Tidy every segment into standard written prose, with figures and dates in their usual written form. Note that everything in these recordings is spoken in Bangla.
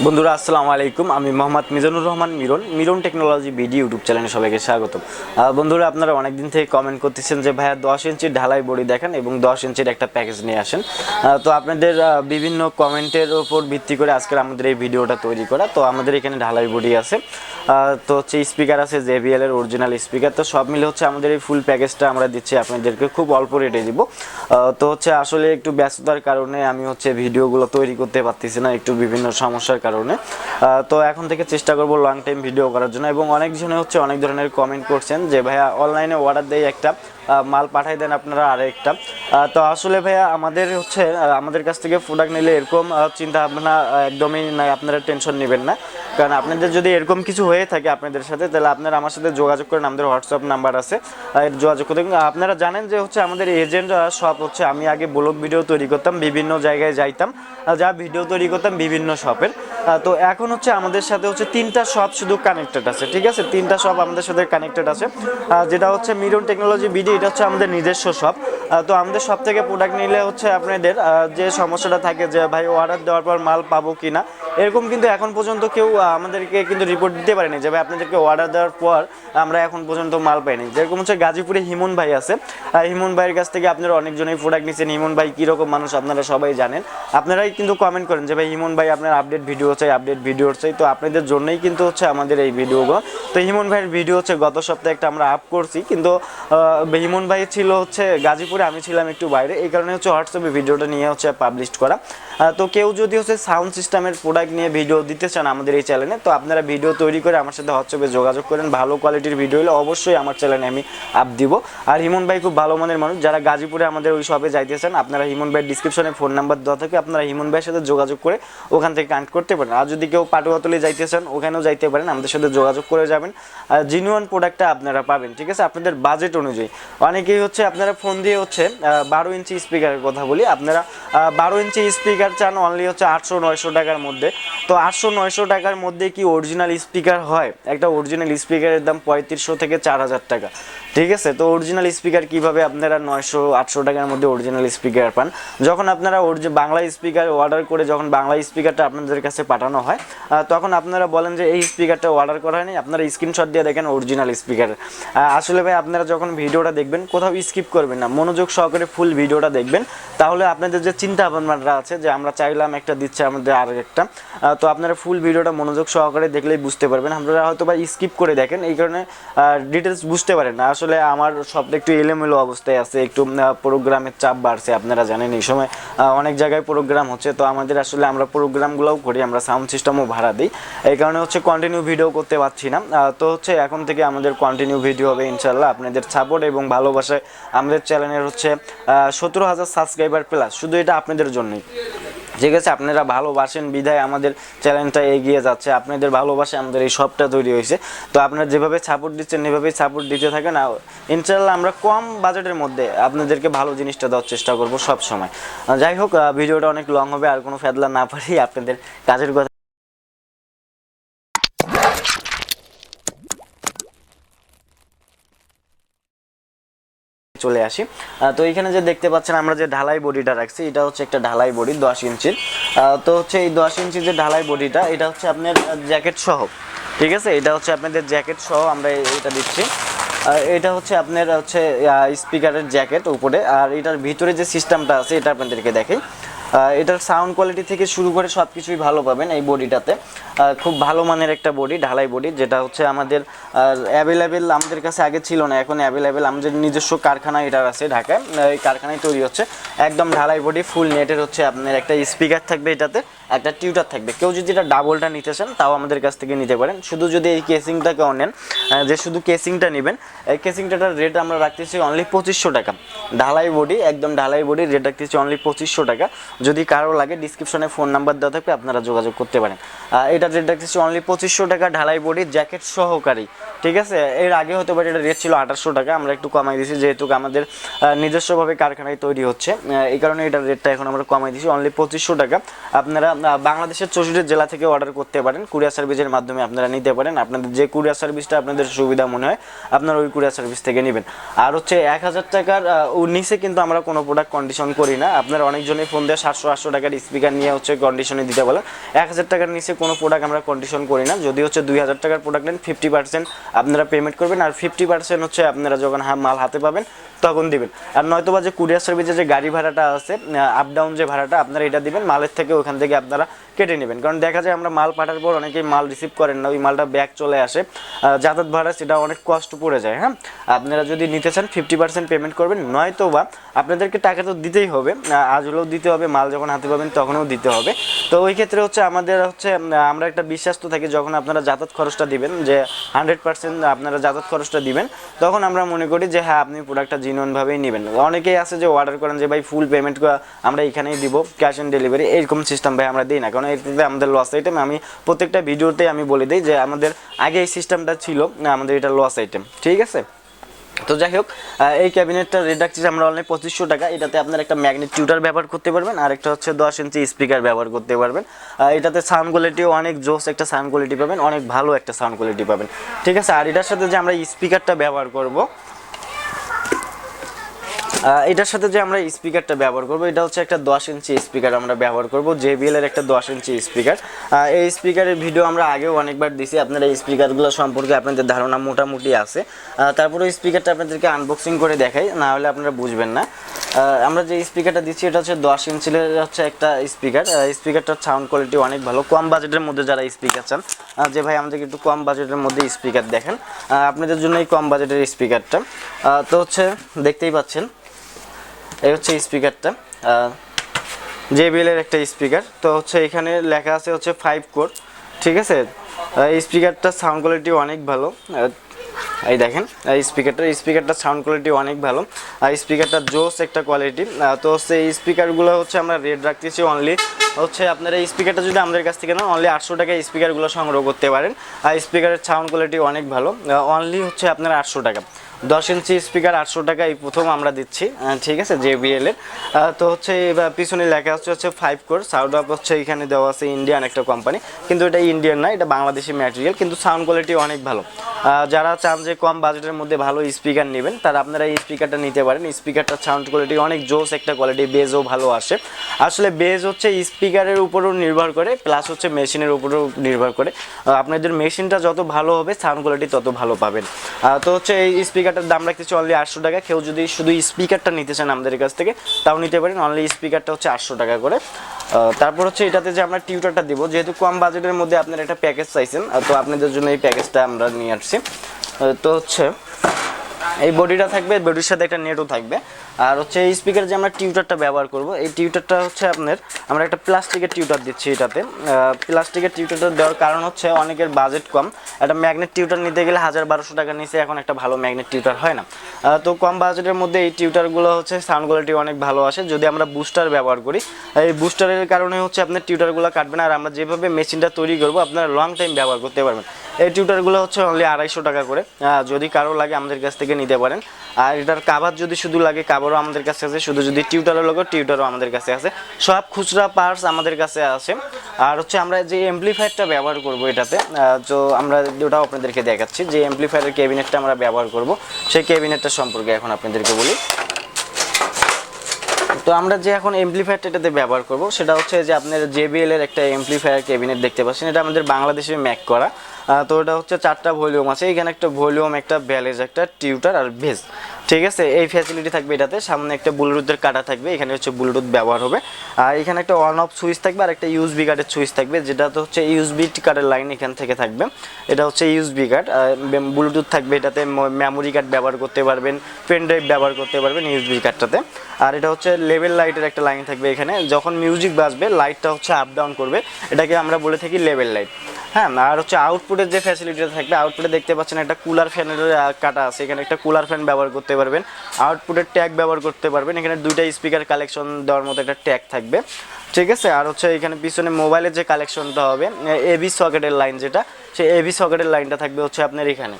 বন্ধুরা আসসালামু আলাইকুম, আমি Mohammad Mizanur Rahman Miran technology BD YouTube চ্যানেলে সবাইকে স্বাগতম। বন্ধুরা, আপনারা অনেক দিন থেকে কমেন্ট করতেছেন যে ভাইয়া 10 ইঞ্চির ঢালাই বডি দেখান এবং 10 ইঞ্চির একটা প্যাকেজ নিয়ে আসেন। তো আপনাদের বিভিন্ন কমেন্টের উপর ভিত্তি করে আজকের আমাদের এই ভিডিওটা তৈরি করা। তো আমাদের এখানে ঢালাই বডি আছে, তো হচ্ছে স্পিকার আছে JBL এর অরিজিনাল স্পিকার। তো সব মিলে হচ্ছে আমাদের এই ফুল প্যাকেজটা আমরা দিচ্ছি আপনাদেরকে খুব অল্প রেটে দিব। তো হচ্ছে আসলে একটু ব্যস্ততার কারণে আমি হচ্ছে ভিডিওগুলো তৈরি করতে পারতেছি না, একটু বিভিন্ন সমস্যার কারণে। তো এখন থেকে চেষ্টা করব লং টাইম ভিডিও করার জন্য। এবং অনেকজনে হচ্ছে অনেক ধরনের কমেন্ট করছেন যে ভাইয়া অনলাইনে অর্ডার দেই একটা, মাল পাঠাই দেন আপনারা আরেকটা। তো আসলে ভাইয়া আমাদের হচ্ছে আমাদের কাছ থেকে প্রোডাক্ট নিলে এরকম চিন্তা ভাবনা একদমই নাই, আপনারা টেনশন নেবেন না। কারণ আপনাদের যদি এরকম কিছু হয়ে থাকে আপনাদের সাথে, তাহলে আপনারা আমার সাথে যোগাযোগ করেন, আমাদের হোয়াটসঅ্যাপ নাম্বার আছে, যোগাযোগ করতে। আপনারা জানেন যে হচ্ছে আমাদের এজেন্ট সব হচ্ছে, আমি আগে ব্লগ ভিডিও তৈরি করতাম, বিভিন্ন জায়গায় যাইতাম, যা ভিডিও তৈরি করতাম বিভিন্ন শপের। তো এখন হচ্ছে আমাদের সাথে হচ্ছে 3টা শপ শুধু কানেক্টেড আছে, ঠিক আছে, 3টা শপ আমাদের সাথে কানেক্টেড আছে। যেটা হচ্ছে মিরন টেকনোলজি বিডি, এটা হচ্ছে আমাদের নিজস্ব শপ। তো আমাদের শপ থেকে প্রোডাক্ট নিলে হচ্ছে আপনাদের যে সমস্যাটা থাকে যে ভাই অর্ডার দেওয়ার পর মাল পাবো কি না, এরকম কিন্তু এখন পর্যন্ত কেউ আমাদেরকে কিন্তু রিপোর্ট দিতে পারেনি যে ভাই আপনাদেরকে অর্ডার দেওয়ার পর আমরা এখন পর্যন্ত মাল পাইনি। যেরকম হচ্ছে গাজীপুরে হিমন ভাই আছে, হিমন ভাইয়ের কাছ থেকে আপনারা অনেকজনই প্রোডাক্ট নিচ্ছেন। হিমন ভাই কীরকম মানুষ আপনারা সবাই জানেন, আপনারাই কিন্তু কমেন্ট করেন যে ভাই হিমন ভাই আপনার আপডেট ভিডিও চাই। তো আপনাদের জন্যই কিন্তু হচ্ছে আমাদের এই ভিডিওগুলো। তো হিমন ভাইয়ের ভিডিও হচ্ছে গত সপ্তাহে একটা আমরা আপ করছি, কিন্তু হিমন ভাই ছিল হচ্ছে গাজীপুরে, আমি ছিলাম একটু বাইরে, এই কারণে হচ্ছে হোয়াটসঅ্যাপে ভিডিওটা নিয়ে হচ্ছে পাবলিশ করা। তো কেউ যদি হচ্ছে সাউন্ড সিস্টেমের প্রোডাক্ট নিয়ে ভিডিও দিতে চান আমাদের এই চ্যানেলে, তো আপনারা ভিডিও তৈরি করে আমার সাথে হোয়াটসঅ্যাপে যোগাযোগ করেন। ভালো কোয়ালিটির ভিডিও হলে অবশ্যই আমার চ্যানেলে আমি আপ দিব। আর হিমন ভাই খুব ভালো মানের মানুষ। যারা গাজীপুরে আমাদের ওই শপে যাইতেছেন, আপনারা হিমন ভাইয়ের ডিসক্রিপশনে ফোন নাম্বার দেওয়া থাকে, আপনারা হিমন ভাইয়ের সাথে যোগাযোগ করে ওখান থেকে কানেক্ট করতে পারেন। আর যদি কেউ পাটুয়াতলি যাইতেছেন, ওখানেও যাইতে পারেন, আমাদের সাথে যোগাযোগ করে যাবেন। আর জিনুয়ান প্রোডাক্টটা আপনারা পাবেন, ঠিক আছে, আপনাদের বাজেট অনুযায়ী। অনেকেই হচ্ছে আপনারা ফোন দিয়ে হচ্ছে 12 ইঞ্চি স্পিকারের কথা বলি, আপনারা 12 ইঞ্চি স্পিকার চান অনলি হচ্ছে 800-900 টাকার মধ্যে। তো 800-900 টাকার মধ্যে কি অরিজিনাল স্পিকার হয়? একটা অরিজিনাল স্পিকারের দাম 3500 থেকে 4000 টাকা, ঠিক আছে। তো অরিজিনাল স্পিকার কিভাবে আপনারা 900-800 টাকার মধ্যে অরিজিনাল স্পিকার পান? যখন আপনারা বাংলা স্পিকার অর্ডার করে যখন বাংলা স্পিকারটা আপনাদের কাছে পাঠানো হয়, তখন আপনারা বলেন যে এই স্পিকারটা অর্ডার করা হয়নি, আপনারা স্ক্রিনশট দিয়ে দেখেন অরিজিনাল স্পিকার। আসলে ভাই আপনারা যখন ভিডিওটা দেখবেন কোথাও স্কিপ করবেন না, মনোযোগ সহকারে ফুল ভিডিওটা দেখবেন। তাহলে আপনাদের যে চিন্তা ভাবনাটা আছে যে আমরা চাইলাম একটা দিচ্ছে আমাদের আর একটা, তো আপনারা ফুল ভিডিওটা মনোযোগ সহকারে দেখলেই বুঝতে পারবেন। আপনারা হয়তো বা স্কিপ করে দেখেন, এই কারণে ডিটেলস বুঝতে পারেন না। আসলে আমার সবটা একটু এলোমেলো অবস্থায় আছে, একটু প্রোগ্রামের চাপ বাড়ছে, আপনারা জানেন এই সময় অনেক জায়গায় প্রোগ্রাম হচ্ছে। তো আমাদের আসলে আমরা প্রোগ্রামগুলোও করি, আমরা সাউন্ড সিস্টেমও ভাড়া দিই, এই কারণে হচ্ছে কন্টিনিউ ভিডিও করতে পারছি না। তো হচ্ছে এখন থেকে আমাদের কন্টিনিউ ভিডিও হবে ইনশাল্লাহ। আপনাদের সাপোর্ট এবং ভালোবাসায় আমাদের চ্যানেলের হচ্ছে 17,000 সাবস্ক্রাইবার প্লাস, শুধু এটা আপনাদের জন্যই, ঠিক আছে। আপনারা ভালোবাসেন বিধায় আমাদের চ্যানেলটা এগিয়ে যাচ্ছে, আপনাদের ভালোবাসে আমাদের এই সবটা তৈরি হয়েছে। তো আপনারা যেভাবে সাপোর্ট দিচ্ছেন এভাবেই সাপোর্ট দিতে থাকেন। ইনশাল্লাহ আমরা কম বাজেটের মধ্যে আপনাদেরকে ভালো জিনিসটা দেওয়ার চেষ্টা করবো সব সময়। যাই হোক, ভিডিওটা অনেক লং হবে, আর কোনো ফেদলা না পারি আপনাদের কাজের কথা চলে আসি। তো এখানে যে দেখতে পাচ্ছেন আমরা যে ঢালাই বডিটা রাখছি, এটা হচ্ছে একটা ঢালাই বডি 10 ইঞ্চির। তো হচ্ছে এই 10 ইঞ্চির যে ঢালাই বডিটা, এটা হচ্ছে আপনার জ্যাকেট সহ, ঠিক আছে, এটা হচ্ছে আপনাদের জ্যাকেট সহ আমরা এটা দিচ্ছি। এটা হচ্ছে আপনার হচ্ছে স্পিকারের জ্যাকেট উপরে, আর এটার ভিতরে যে সিস্টেমটা আছে এটা আপনাদেরকে দেখাই। এটার সাউন্ড কোয়ালিটি থেকে শুরু করে সব কিছুই ভালো পাবেন এই বডিটাতে। খুব ভালো মানের একটা বডি, ঢালাই বডি, যেটা হচ্ছে আমাদের অ্যাভেলেবেল আমাদের কাছে আগে ছিল না, এখন অ্যাভেলেবেল। আমাদের নিজস্ব কারখানা এটা আছে ঢাকায়, এই কারখানায় তৈরি হচ্ছে একদম ঢালাই বডি ফুল নেটের। হচ্ছে আপনার একটা স্পিকার থাকবে, এটাতে একটা টিউটার থাকবে। কেউ যদি এটা ডাবলটা নিতে চান তাও আমাদের কাছ থেকে নিতে পারেন। শুধু যদি এই কেসিংটাকে নেন, যে শুধু কেসিংটা নেবেন, এই কেসিংটার রেট আমরা রাখতেছি অনলি 2500 টাকা। ঢালাই বডি, একদম ঢালাই বডি, রেট রাখতেছি অনলি 2500 টাকা। যদি কারো লাগে ডিসক্রিপশনে ফোন নাম্বার দেওয়া থাকবে, আপনারা যোগাযোগ করতে পারেন। এটা রেট রাখতেছি অনলি 2500 টাকা, ঢালাই বডি জ্যাকেট সহকারী, ঠিক আছে। এর আগে হতে পারে এটা রেট ছিল 2800 টাকা, আমরা একটু কমাই দিয়েছি যেহেতু আমাদের নিজস্বভাবে কারখানায় তৈরি হচ্ছে, এই কারণে এটার রেটটা এখন আমরা কমাই দিয়েছি অনলি 2500 টাকা। আপনারা বাংলাদেশের 64 জেলা থেকে অর্ডার করতে পারেন, কুরিয়ার সার্ভিসের মাধ্যমে আপনারা নিতে পারেন। আপনাদের যে কুরিয়ার সার্ভিসটা আপনাদের সুবিধা মনে হয় আপনারা ওই কুরিয়ার সার্ভিস থেকে নেবেন। আর হচ্ছে 1000 টাকার নিচে কিন্তু আমরা কোনো প্রোডাক্ট কন্ডিশন করি না। আপনারা অনেকজনই ফোন দিয়ে 700-800 টাকার স্পিকার নিয়ে হচ্ছে কন্ডিশনে দিতে বলেন, 1000 টাকার নিচে কোনো প্রোডাক্ট আমরা কন্ডিশন করি না। যদি হচ্ছে 2000 টাকার প্রোডাক্ট নেন 50% আপনারা পেমেন্ট করবেন, আর 50% হচ্ছে আপনারা যখন মাল হাতে পাবেন তখন দিবেন। আর নয়তোবা যে কুরিয়ার সার্ভিসে যে গাড়ি ভাড়াটা আছে, আপ ডাউন যে ভাড়াটা আপনারা এটা দিবেন, মালের থেকে ওখান থেকে আপনারা কেটে নেবেন। কারণ দেখা যায় আমরা মাল পাঠার পর অনেকেই মাল রিসিভ করেন না, ওই মালটা ব্যাক চলে আসে, যাতায়াত ভাড়া সেটা অনেক কষ্ট পড়ে যায়। হ্যাঁ, আপনারা যদি নিতে চান 50% পেমেন্ট করবেন, নয়তোবা আপনাদেরকে টাকা তো দিতেই হবে, আজ হলেও দিতে হবে, মাল যখন হাতে পাবেন তখনও দিতে হবে। তো ওই ক্ষেত্রে হচ্ছে আমাদের হচ্ছে আমরা একটা বিশ্বাস তো থাকি, যখন আপনারা যাতায়াত খরচটা দিবেন, যে 100% আপনারা যাতায়াত খরচটা দিবেন, তখন আমরা মনে করি যে হ্যাঁ আপনি প্রোডাক্টটা জিনুইনভাবেই নেবেন। অনেকেই আছে যে অর্ডার করেন যে ভাই ফুল পেমেন্ট আমরা এখানেই দিব, ক্যাশ অন ডেলিভারি, এইরকম সিস্টেম ভাই আমরা দিই না, কারণ এটাতে আমাদের লস আইটেম। আমি প্রত্যেকটা ভিডিওতে আমি বলে দিই যে আমাদের আগে এই সিস্টেমটা ছিল, আমাদের এটা লস আইটেম, ঠিক আছে। তো যাই হোক, এই ক্যাবিনেটটার রেট রাখছি আমরা অনলাইন 2500 টাকা। এটাতে আপনার একটা ম্যাগনেট টিউটার ব্যবহার করতে পারবেন, আর একটা হচ্ছে 10 ইঞ্চি স্পিকার ব্যবহার করতে পারবেন। এটাতে সাউন্ড কোয়ালিটিও অনেক জোস একটা সাউন্ড কোয়ালিটি পাবেন, অনেক ভালো একটা সাউন্ড কোয়ালিটি পাবেন, ঠিক আছে। আর এটার সাথে যে আমরা স্পিকারটা ব্যবহার করব, এটার সাথে যে আমরা স্পিকারটা ব্যবহার করব, এটা হচ্ছে একটা 10 ইঞ্চি স্পিকার আমরা ব্যবহার করব, JBL এর একটা 10 ইঞ্চি স্পিকার। এই স্পিকারের ভিডিও আমরা আগেও অনেকবার দিছি, আপনারা এই স্পিকারগুলো সম্পর্কে আপনাদের ধারণা মোটামুটি আছে। তারপরে স্পিকারটা আপনাদেরকে আনবক্সিং করে দেখাই, না হলে আপনারা বুঝবেন না। আমরা যে স্পিকারটা দিচ্ছি এটা হচ্ছে 10 ইঞ্চির হচ্ছে একটা স্পিকার। স্পিকারটার সাউন্ড কোয়ালিটি অনেক ভালো। কম বাজেটের মধ্যে যারা স্পিকার চান, যে ভাই আমাদেরকে একটু কম বাজেটের মধ্যে স্পিকার দেখেন, আপনাদের জন্য এই কম বাজেটের স্পিকারটা। তো হচ্ছে দেখতেই পাচ্ছেন, এই হচ্ছে স্পিকারটা, JBL এর একটা স্পিকার। তো হচ্ছে এখানে লেখা আছে হচ্ছে 5 কোর, ঠিক আছে। স্পিকারটার সাউন্ড কোয়ালিটি অনেক ভালো, এই দেখেন স্পিকারটার সাউন্ড কোয়ালিটি অনেক ভালো, আর স্পিকারটা জোস একটা কোয়ালিটি। তো হচ্ছে এই স্পিকারগুলো হচ্ছে আমরা রেট রাখতেছি অনলি হচ্ছে, আপনারা এই স্পিকারটা যদি আমাদের কাছ থেকে নেন অনলি 800 টাকায় স্পিকারগুলো সংগ্রহ করতে পারেন। আর স্পিকারের সাউন্ড কোয়ালিটি অনেক ভালো, অনলি হচ্ছে আপনারা 800 টাকা। 10 ইঞ্চি স্পিকার 800 টাকা এই প্রথম আমরা দিচ্ছি, ঠিক আছে, JBL এর। তো হচ্ছে পিছনে লেখা হচ্ছে 5 কোর। সাউন্ড আপ হচ্ছে এখানে দেওয়া আছে ইন্ডিয়ান একটা কোম্পানি, কিন্তু এটা ইন্ডিয়ান না, এটা বাংলাদেশি ম্যাটেরিয়াল, কিন্তু সাউন্ড কোয়ালিটি অনেক ভালো। যারা চান যে কম বাজেটের মধ্যে ভালো স্পিকার নেবেন, তারা আপনারা এই স্পিকারটা নিতে পারেন। স্পিকারটার সাউন্ড কোয়ালিটি অনেক জোস একটা কোয়ালিটি, বেজও ভালো আসে। আসলে বেজ হচ্ছে স্পিকারের উপরও নির্ভর করে, প্লাস হচ্ছে মেশিনের উপরও নির্ভর করে। আপনাদের মেশিনটা যত ভালো হবে সাউন্ড কোয়ালিটি তত ভালো পাবেন। তো হচ্ছে এই স্পিকারটার দাম রাখতেছি অনলি 800 টাকা। কেউ যদি শুধু স্পিকারটা নিতে চান আমাদের কাছ থেকে তাও নিতে পারেন, অনলি স্পিকারটা হচ্ছে 800 টাকা করে। তারপর হচ্ছে এটাতে যে আমরা টিউটারটা দিব, যেহেতু কম বাজেটের মধ্যে আপনারা একটা প্যাকেজ চাইছেন, তো আপনাদের জন্য এই প্যাকেজটা আমরা নিয়ে আসছি। তো হচ্ছে এই বডিটা থাকবে, বডির সাথে একটা নেটও থাকবে। আর হচ্ছে এই স্পিকার যে আমরা টিউটারটা ব্যবহার করব, এই টিউটারটা হচ্ছে আমরা একটা প্লাস্টিকের টিউটার দিচ্ছি। এটাতে প্লাস্টিকের টিউটারটা দেওয়ার কারণ হচ্ছে অনেকের বাজেট কম, একটা ম্যাগনেট টিউটার নিতে গেলে 1000-1200 টাকার নিচে এখন একটা ভালো ম্যাগনেট টিউটার হয় না। তো কম বাজেটের মধ্যে এই টিউটারগুলো হচ্ছে সাউন্ড কোয়ালিটি অনেক ভালো আসে। যদি আমরা বুস্টার ব্যবহার করি, এই বুস্টারের কারণে হচ্ছে আপনার টিউটারগুলো কাটবে না, আর আমরা যেভাবে মেশিনটা তৈরি করবো আপনারা লং টাইম ব্যবহার করতে পারবেন। এই টিউটারগুলো হচ্ছে অনলি 250 টাকা করে। যদি কারো লাগে আমাদের কাছ থেকে নিতে পারেন। আর এটার কাভার যদি শুধু লাগে, কাভারও আমাদের কাছে আছে। শুধু যদি টিউটারও লাগে, টিউটারও আমাদের কাছে আছে। সব খুচরা পার্টস আমাদের কাছে আছে। আর হচ্ছে আমরা যে এমপ্লিফায়ারটা ব্যবহার করব এটাতে, তো আমরা ওটাও আপনাদেরকে দেখাচ্ছি। যে এমপ্লিফায়ারের ক্যাবিনেটটা আমরা ব্যবহার করব, সেই ক্যাবিনেটটা সম্পর্কে এখন আপনাদেরকে বলি। তো আমরা যে এখন এমপ্লিফায়ারটা এটাতে ব্যবহার করব, সেটা হচ্ছে যে আপনার JBL এর একটা এমপ্লিফায়ার ক্যাবিনেট দেখতে পাচ্ছেন। এটা আমাদের বাংলাদেশে মেক করা। তো এটা হচ্ছে 4টা ভলিউম আছে, এখানে একটা ভলিউম, একটা ব্যালেজ, একটা টিউটার আর বেস, ঠিক আছে। এই ফ্যাসিলিটি থাকবে এটাতে। সামনে একটা ব্লুটুথের কাটা থাকবে, এখানে হচ্ছে ব্লুটুথ ব্যবহার হবে। আর এখানে একটা অন অফ সুইচ থাকবে, আর একটা USB কার্ডের সুইচ থাকবে, যেটা তো হচ্ছে USB কার্ডের লাইন এখান থেকে থাকবে। এটা হচ্ছে USB কার্ড। ব্লুটুথ থাকবে এটাতে, মেমোরি কার্ড ব্যবহার করতে পারবেন, পেন ড্রাইভ ব্যবহার করতে পারবেন USB কার্ডটাতে। আর এটা হচ্ছে লেভেল লাইটের একটা লাইন থাকবে এখানে, যখন মিউজিক বাজবে লাইটটা হচ্ছে আপ ডাউন করবে, এটাকে আমরা বলে থাকি লেভেল লাইট। হ্যাঁ, আর হচ্ছে আউটপুটের যে ফ্যাসিলিটিটা থাকবে, আউটপুটে দেখতে পাচ্ছেন একটা কুলার ফ্যানের কাটা আছে, এখানে একটা কুলার ফ্যান ব্যবহার করতে পারবেন। আউটপুটের ট্যাগ ব্যবহার করতে পারবেন, এখানে 2টা স্পিকার কালেকশন দেওয়ার মতো একটা ট্যাগ থাকবে, ঠিক আছে। আর হচ্ছে এখানে পিছনে মোবাইলের যে কালেকশনটা হবে, AB সকেটের লাইন যেটা, সেই AB সকেটের লাইনটা থাকবে হচ্ছে আপনার এখানে।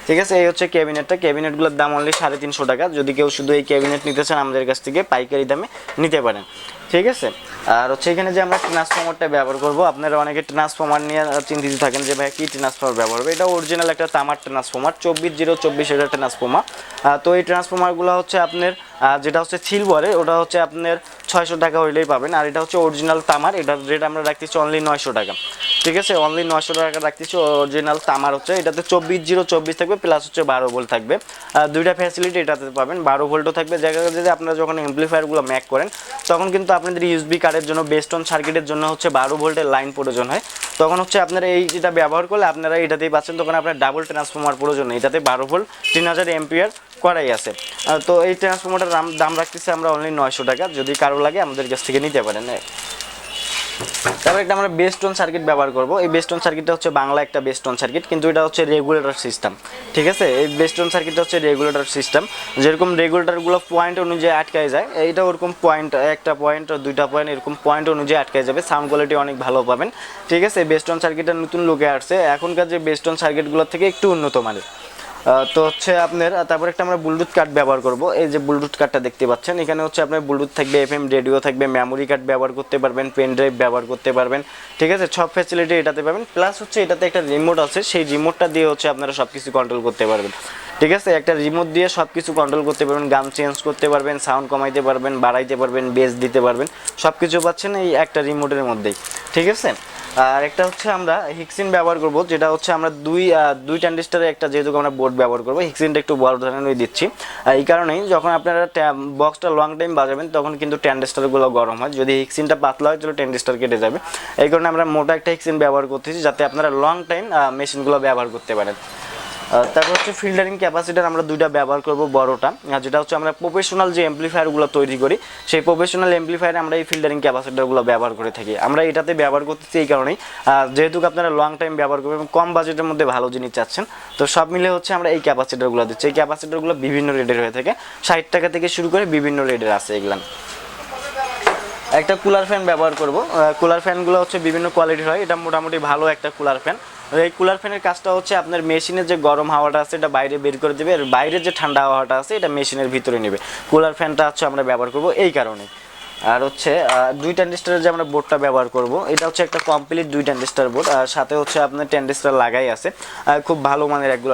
ঠিক আছে, এই হচ্ছে ক্যাবিনেটটা। ক্যাবিনেটগুলোর দাম অনলি 350 টাকা। যদি কেউ শুধু এই ক্যাবিনেট নিতে চান আমাদের কাছ থেকে পাইকারি দামে নিতে পারেন। ঠিক আছে, আর হচ্ছে এখানে যে আমরা ট্রান্সফর্মারটা ব্যবহার করব, আপনারা অনেকে ট্রান্সফর্মার নিয়ে চিন্তিত থাকেন যে ভাই কী ট্রান্সফর্মার ব্যবহার হবে। এটা অরিজিনাল একটা তামার ট্রান্সফর্মার, 24024 এর ট্রান্সফর্মার। তো এই ট্রান্সফর্মারগুলো হচ্ছে আপনার যেটা হচ্ছে সিলভারে ওটা হচ্ছে আপনার 600 টাকা হইলেই পাবেন, আর এটা হচ্ছে অরিজিনাল তামার, এটার রেট আমরা রাখতেছি অনলি 900 টাকা। ঠিক আছে, অনলি 900 টাকা রাখতেছি। অরিজিনাল তামার হচ্ছে এটাতে 24024 থাকবে, প্লাস হচ্ছে 12 ভোল্ট থাকবে। দুইটা ফ্যাসিলিটি এটাতে পাবেন, 12 ভোল্টও থাকবে। জায়গায় যদি আপনারা যখন অ্যাম্প্লিফায়ারগুলো ম্যাক করেন তখন কিন্তু আপনাদের ইউএসবি কার্ডের জন্য বেস্ট অন সার্কিটের জন্য হচ্ছে 12 ভোল্টের লাইন প্রয়োজন হয়। তখন হচ্ছে আপনারা এই যেটা ব্যবহার করলে আপনারা এটাতেই পাচ্ছেন, তখন আপনার ডাবল ট্রান্সফর্মার প্রয়োজন নেই। এটাতে 12 ভোল্ট 3000 এম্পিয়ার করাই আছে। তো এই ট্রান্সফর্মারটার দাম রাখতেছি আমরা অনলি 900 টাকা। যদি কারো লাগে আমাদের কাছ থেকে নিতে পারেন। তারপর একটা আমরা বেস্ট অন সার্কিট ব্যবহার করব। এই বেস্ট অন সার্কিটটা হচ্ছে বাংলা একটা বেস্ট অন সার্কিট, কিন্তু এটা হচ্ছে রেগুলেটর সিস্টেম। ঠিক আছে, এই বেস্ট অন সার্কিটটা হচ্ছে রেগুলেটর সিস্টেম। যেরকম রেগুলেটরগুলো পয়েন্ট অনুযায়ী আটকায় যায়, এইটা ওরকম পয়েন্ট, একটা পয়েন্ট দুইটা পয়েন্ট এরকম পয়েন্ট অনুযায়ী আটকায় যাবে। সাউন্ড কোয়ালিটি অনেক ভালো পাবেন। ঠিক আছে, বেস্ট অন সার্কিটটা নতুন লুকে আসছে, এখনকার যে বেস্ট অন সার্কিটগুলোর থেকে একটু উন্নত মানের। তো হচ্ছে আপনার তারপর একটা আমরা ব্লুটুথ কার্ড ব্যবহার করব। এই যে ব্লুটুথ কার্ডটা দেখতে পাচ্ছেন, এখানে হচ্ছে আপনার ব্লুটুথ থাকবে, এফএম রেডিও থাকবে, মেমোরি কার্ড ব্যবহার করতে পারবেন, পেন ড্রাইভ ব্যবহার করতে পারবেন। ঠিক আছে, সব ফ্যাসিলিটি এটাতে পাবেন। প্লাস হচ্ছে এটাতে একটা রিমোট আছে, সেই রিমোটটা দিয়ে হচ্ছে আপনারা সব কিছু কন্ট্রোল করতে পারবেন। ঠিক আছে, একটা রিমোট দিয়ে সব কিছু কন্ট্রোল করতে পারবেন, গান চেঞ্জ করতে পারবেন, সাউন্ড কমাইতে পারবেন, বাড়াইতে পারবেন, বেস দিতে পারবেন, সব কিছু পাচ্ছেন এই একটা রিমোটের মধ্যেই। ঠিক আছে, আর একটা হচ্ছে আমরা হিক্সিন ব্যবহার করব, যেটা হচ্ছে আমরা দুই ট্রানজিস্টারের একটা যেহেতু আমরা বোর্ড ব্যবহার করব, হিক্সিনটা একটু বড় ধরনের দিচ্ছি। এই কারণেই যখন আপনারা বক্সটা লং টাইম বাজাবেন তখন কিন্তু ট্রানজিস্টারগুলো গরম হয়। যদি হিক্সিনটা পাতলা হয় তাহলে ট্রানজিস্টার কেটে যাবে। এই কারণে আমরা মোটা একটা হিক্সিন ব্যবহার করতেছি, যাতে আপনারা লং টাইম মেশিনগুলো ব্যবহার করতে পারেন। তারপর হচ্ছে ফিল্টারিং ক্যাপাসিটার আমরা দুইটা ব্যবহার করব, বড়টা যেটা হচ্ছে আমরা প্রফেশনাল যে অ্যাম্প্লিফায়ারগুলো তৈরি করি সেই প্রফেশনাল অ্যাম্প্লিফায়ারে আমরা এই ফিল্টারিং ক্যাপাসিটারগুলো ব্যবহার করে থাকি। আমরা এটাতে ব্যবহার করতেছি এই কারণেই, যেহেতু আপনারা লং টাইম ব্যবহার করবেন এবং কম বাজেটের মধ্যে ভালো জিনিস চাচ্ছেন, তো সব মিলে হচ্ছে আমরা এই ক্যাপাসিটারগুলো দিচ্ছি। এই ক্যাপাসিটারগুলো বিভিন্ন রেটের হয়ে থাকে, 60 টাকা থেকে শুরু করে বিভিন্ন রেটের আছে এগুলো। একটা কুলার ফ্যান ব্যবহার করব। কুলার ফ্যানগুলো হচ্ছে বিভিন্ন কোয়ালিটির হয়, এটা মোটামুটি ভালো একটা কুলার ফ্যান। এই কুলার ফ্যানের কাজটা হচ্ছে আপনার মেশিনের যে গরম হাওয়াটা আছে এটা বাইরে বের করে দেবে, আর বাইরের যে ঠান্ডা হাওয়াটা আছে এটা মেশিনের ভিতরে নেবে। কুলার ফ্যানটা হচ্ছে আমরা ব্যবহার করব এই কারণে। আর হচ্ছে দুই ট্রানজিস্টারের যে আমরা বোর্ডটা ব্যবহার করব, এটা হচ্ছে একটা কমপ্লিট দুই ট্রানজিস্টার বোর্ড, আর সাথে হচ্ছে আপনার ট্রানজিস্টার লাগাই আছে, খুব ভালো মানের একগুলো